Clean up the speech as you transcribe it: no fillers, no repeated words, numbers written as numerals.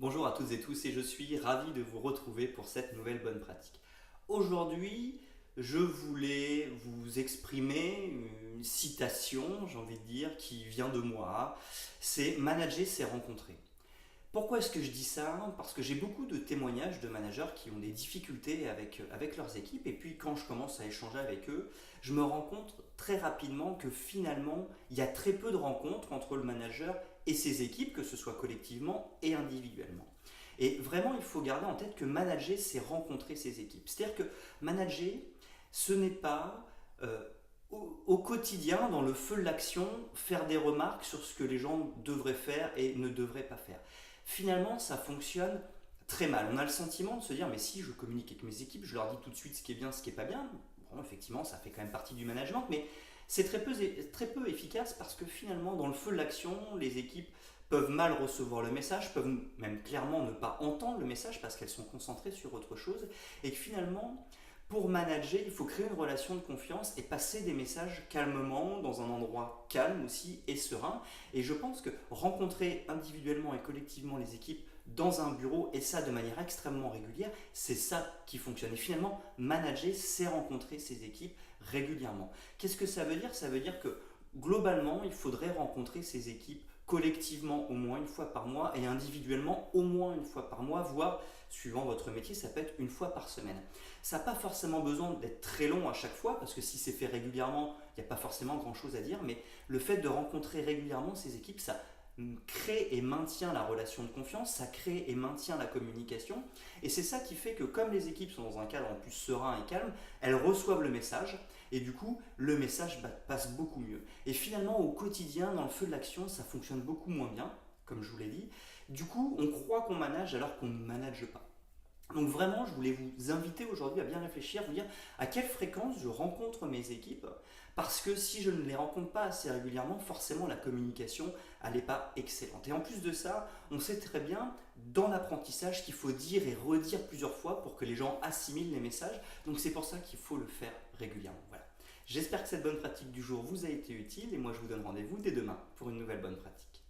Bonjour à toutes et tous et je suis ravi de vous retrouver pour cette nouvelle bonne pratique. Aujourd'hui, je voulais vous exprimer une citation, j'ai envie de dire, qui vient de moi. C'est manager, c'est rencontrer. Pourquoi est-ce que je dis ça? Parce que j'ai beaucoup de témoignages de managers qui ont des difficultés avec leurs équipes et puis quand je commence à échanger avec eux, je me rends compte très rapidement que finalement, il y a très peu de rencontres entre le manager et ses équipes, que ce soit collectivement et individuellement. Et vraiment, il faut garder en tête que manager, c'est rencontrer ses équipes. C'est-à-dire que manager, ce n'est pas au quotidien, dans le feu de l'action, faire des remarques sur ce que les gens devraient faire et ne devraient pas faire. Finalement, ça fonctionne très mal. On a le sentiment de se dire, mais si je communique avec mes équipes, je leur dis tout de suite ce qui est bien, ce qui est pas bien. Bon, effectivement, ça fait quand même partie du management, mais c'est très peu efficace parce que finalement, dans le feu de l'action, les équipes peuvent mal recevoir le message, peuvent même clairement ne pas entendre le message parce qu'elles sont concentrées sur autre chose, et que finalement, pour manager, il faut créer une relation de confiance et passer des messages calmement, dans un endroit calme aussi et serein. Et je pense que rencontrer individuellement et collectivement les équipes dans un bureau, et ça de manière extrêmement régulière, c'est ça qui fonctionne. Et finalement, manager, c'est rencontrer ses équipes régulièrement. Qu'est-ce que ça veut dire? Ça veut dire que globalement, il faudrait rencontrer ses équipes collectivement au moins une fois par mois et individuellement au moins une fois par mois, voire suivant votre métier, ça peut être une fois par semaine. Ça n'a pas forcément besoin d'être très long à chaque fois, parce que si c'est fait régulièrement, il n'y a pas forcément grand-chose à dire, mais le fait de rencontrer régulièrement ces équipes, ça crée et maintient la relation de confiance, ça crée et maintient la communication, et c'est ça qui fait que comme les équipes sont dans un cadre en plus serein et calme, elles reçoivent le message, et du coup, le message passe beaucoup mieux. Et finalement, au quotidien, dans le feu de l'action, ça fonctionne beaucoup moins bien, comme je vous l'ai dit. Du coup, on croit qu'on manage alors qu'on ne manage pas. Donc vraiment, je voulais vous inviter aujourd'hui à bien réfléchir, vous dire à quelle fréquence je rencontre mes équipes, parce que si je ne les rencontre pas assez régulièrement, forcément la communication, elle n'est pas excellente. Et en plus de ça, on sait très bien dans l'apprentissage qu'il faut dire et redire plusieurs fois pour que les gens assimilent les messages, donc c'est pour ça qu'il faut le faire régulièrement. Voilà. J'espère que cette bonne pratique du jour vous a été utile et moi je vous donne rendez-vous dès demain pour une nouvelle bonne pratique.